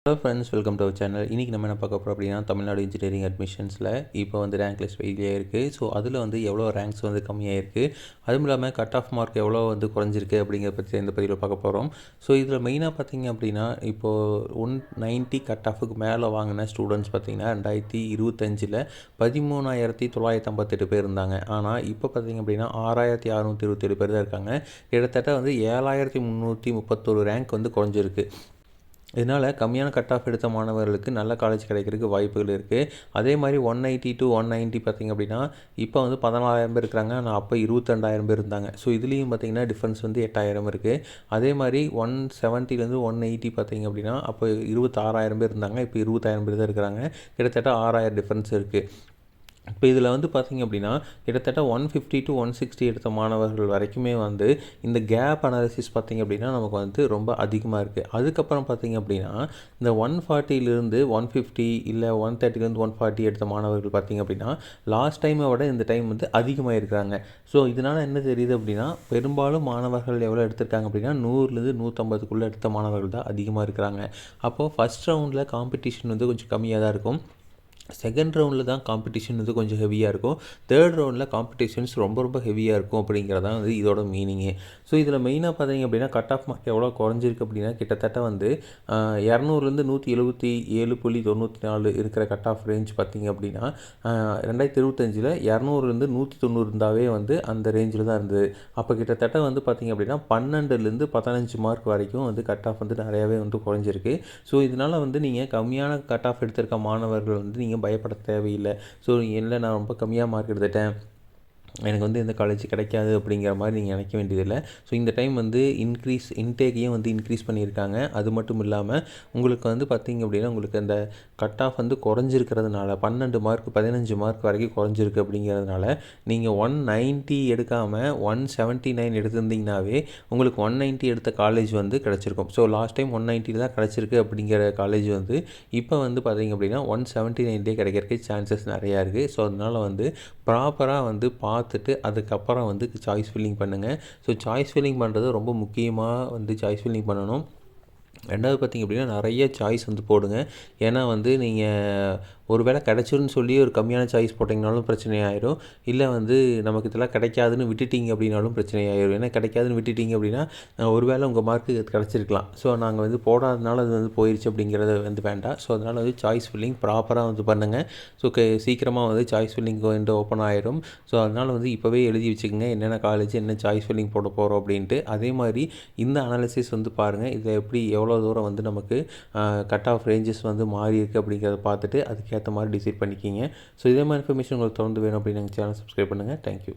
Hello friends, welcome to our channel. இன்றைக்கி நம்ம என்ன பார்க்க போகிறோம் அப்படின்னா, தமிழ்நாடு இன்ஜினியரிங் அட்மிஷன்ஸில் இப்போ வந்து ரேங்க் லிஸ்ட் வெளியே இருக்குது. ஸோ அதில் வந்து எவ்வளோ ரேங்க்ஸ் வந்து கம்மியாயிருக்கு, அதுவும் இல்லாமல் கட் ஆஃப் மார்க் எவ்வளோ வந்து குறைஞ்சிருக்கு அப்படிங்கிற பற்றி இந்த பதிவில் பார்க்க போகிறோம். ஸோ இதில் மெயினாக பார்த்தீங்க அப்படின்னா, இப்போது 190 கட் ஆஃபுக்கு மேலே வாங்கின ஸ்டூடெண்ட்ஸ் பார்த்தீங்கன்னா 2025 13,958 பேர் இருந்தாங்க. ஆனால் இப்போ பார்த்தீங்க அப்படின்னா 6,627 பேர் தான் இருக்காங்க. கிட்டத்தட்ட வந்து 7,331 ரேங்க் வந்து குறைஞ்சிருக்கு. இதனால் கம்மியான கட் ஆஃப் எடுத்த மாணவர்களுக்கு நல்ல காலேஜ் கிடைக்கிறதுக்கு வாய்ப்புகள் இருக்குது. அதே மாதிரி 180 to 190 பார்த்திங்க அப்படின்னா இப்போ வந்து 14,000 பேர் இருக்கிறாங்க. ஆனால் அப்போ 22,000 பேர் இருந்தாங்க. ஸோ இதுலேயும் பார்த்திங்கன்னா டிஃப்ரென்ஸ் வந்து 8,000 இருக்குது. அதே மாதிரி 170 180 பார்த்திங்க அப்படின்னா அப்போ 26,000 பேர் இருந்தாங்க. இப்போ 20,000 பேர் தான் இருக்கிறாங்க. கிட்டத்தட்ட 6,000 டிஃப்ரென்ஸ் இருக்குது. இப்போ இதில் வந்து பார்த்திங்க அப்படின்னா கிட்டத்தட்ட 150 to 160 எடுத்த மாணவர்கள் வரைக்குமே வந்து இந்த கேப் அனாலிசிஸ் பார்த்திங்க அப்படின்னா நமக்கு வந்து ரொம்ப அதிகமாக இருக்குது. அதுக்கப்புறம் பார்த்திங்க அப்படின்னா இந்த 140 150 இல்லை 130 140 எடுத்த மாணவர்கள் பார்த்திங்க அப்படின்னா லாஸ்ட் டைமை விட இந்த டைம் வந்து அதிகமாக இருக்கிறாங்க. ஸோ இதனால் என்ன தெரியுது அப்படின்னா, பெரும்பாலும் மாணவர்கள் எவ்வளோ எடுத்திருக்காங்க அப்படின்னா 100 150 எடுத்த மாணவர்கள் தான் அதிகமாக இருக்கிறாங்க. அப்போது ஃபஸ்ட் ரவுண்டில் காம்படிஷன் வந்து கொஞ்சம் கம்மியாக தான் இருக்கும். செகண்ட் ரவுண்டில் தான் காம்படிஷன் வந்து கொஞ்சம் ஹெவியாக இருக்கும். தேர்ட் ரவுண்டில் காம்படிஷன்ஸ் ரொம்ப ஹெவியாக இருக்கும் அப்படிங்கிறதான் வந்து இதோட மீனிங்கு. ஸோ இதில் மெயினாக பார்த்தீங்க அப்படின்னா கட் ஆஃப் மார்க் எவ்வளோ குறைஞ்சிருக்கு அப்படின்னா கிட்டத்தட்ட வந்து 200 177.94 இருக்கிற கட் ஆஃப் ரேஞ்ச் பார்த்திங்க அப்படின்னா 2025 200 190 இருந்தாவே வந்து அந்த ரேஞ்சில் தான் இருந்தது. அப்போ கிட்டத்தட்ட வந்து பார்த்திங்க அப்படின்னா 12 15 மார்க் வரைக்கும் வந்து கட் ஆஃப் வந்து நிறையாவே வந்து குறைஞ்சிருக்கு. ஸோ இதனால் வந்து நீங்கள் கம்மியான கட் ஆஃப் எடுத்திருக்க மாணவர்கள் வந்து நீங்கள் பயப்பட தேவையில்லை. ஸோ இல்லை நான் ரொம்ப கம்மியாக மார்க் எடுத்துட்டேன், எனக்கு வந்து எந்த காலேஜ் கிடைக்காது அப்படிங்கிற மாதிரி நீங்கள் நினைக்க வேண்டியதில்லை. ஸோ இந்த டைம் வந்து இன்டேக்கையும் வந்து இன்க்ரீஸ் பண்ணியிருக்காங்க. அது மட்டும் இல்லாமல் உங்களுக்கு வந்து பார்த்திங்க அப்படின்னா உங்களுக்கு அந்த கட் ஆஃப் வந்து குறைஞ்சிருக்கிறதுனால 12 மார்க் 15 மார்க் வரைக்கும் குறைஞ்சிருக்கு அப்படிங்கிறதுனால நீங்கள் 190 எடுக்காமல் 179 எடுத்திருந்தீங்கன்னாவே உங்களுக்கு 190 எடுத்த காலேஜ் வந்து கிடச்சிருக்கும். ஸோ லாஸ்ட் டைம் 190 தான் கிடச்சிருக்கு அப்படிங்கிற காலேஜ் வந்து இப்போ வந்து பார்த்திங்க அப்படின்னா 179 கிடைக்கிறதுக்கு சான்சஸ் நிறையா இருக்குது. ஸோ அதனால் வந்து ப்ராப்பராக வந்து பார்த்துட்டு அதுக்கப்புறம் வந்து சாய்ஸ் ஃபில்லிங் பண்ணுங்கள். ஸோ சாய்ஸ் ஃபில்லிங் பண்ணுறது ரொம்ப முக்கியமாக வந்து சாய்ஸ் ஃபில்லிங் பண்ணணும். ரெண்டாவது பார்த்திங்க அப்படின்னா நிறைய சாய்ஸ் வந்து போடுங்க. ஏன்னா வந்து நீங்கள் ஒரு வேளை கிடச்சிருன்னு சொல்லி ஒரு கம்மியான சாய்ஸ் போட்டிங்கனாலும் பிரச்சனையாயிரும். இல்லை வந்து நமக்கு இதெல்லாம் கிடைக்காதுன்னு விட்டுட்டிங்க அப்படின்னாலும் பிரச்சனையாயிரும். ஏன்னா கிடைக்காதுன்னு விட்டுட்டிங்க அப்படின்னா ஒரு வேளை உங்கள் மார்க்கு கிடச்சிருக்கலாம். ஸோ நாங்கள் வந்து போடாதனால அது வந்து போயிடுச்சு அப்படிங்கிறத வந்து வேண்டாம். ஸோ அதனால் வந்து சாய்ஸ் ஃபில்லிங் ப்ராப்பராக வந்து பண்ணுங்கள். ஸோ சீக்கிரமாக வந்து சாய்ஸ் ஃபில்லிங் வந்து ஓப்பன் ஆயிரும். ஸோ அதனால் வந்து இப்போவே எழுதி வச்சுக்கோங்க என்னென்ன காலேஜ் என்ன சாய்ஸ் ஃபில்லிங் போட போகிறோம் அப்படின்ட்டு. அதே மாதிரி இந்த அனாலிசிஸ் வந்து பாருங்கள். இதில் எப்படி எவ்வளோ தூரம் வந்து நமக்கு கட் ஆஃப் ரேஞ்சஸ் வந்து மாறி இருக்குது அப்படிங்கிறத பார்த்துட்டு அதுக்கேற்ற மாதிரி டிசைட் பண்ணிக்கிங்க. ஸோ இதே மாதிரி இன்ஃபர்மேஷன் உங்களுக்கு தொடர்ந்து வேணும் அப்படின்னு எங்கள் சேனல் சப்ஸ்கிரைப் பண்ணுங்கள். தேங்க்யூ.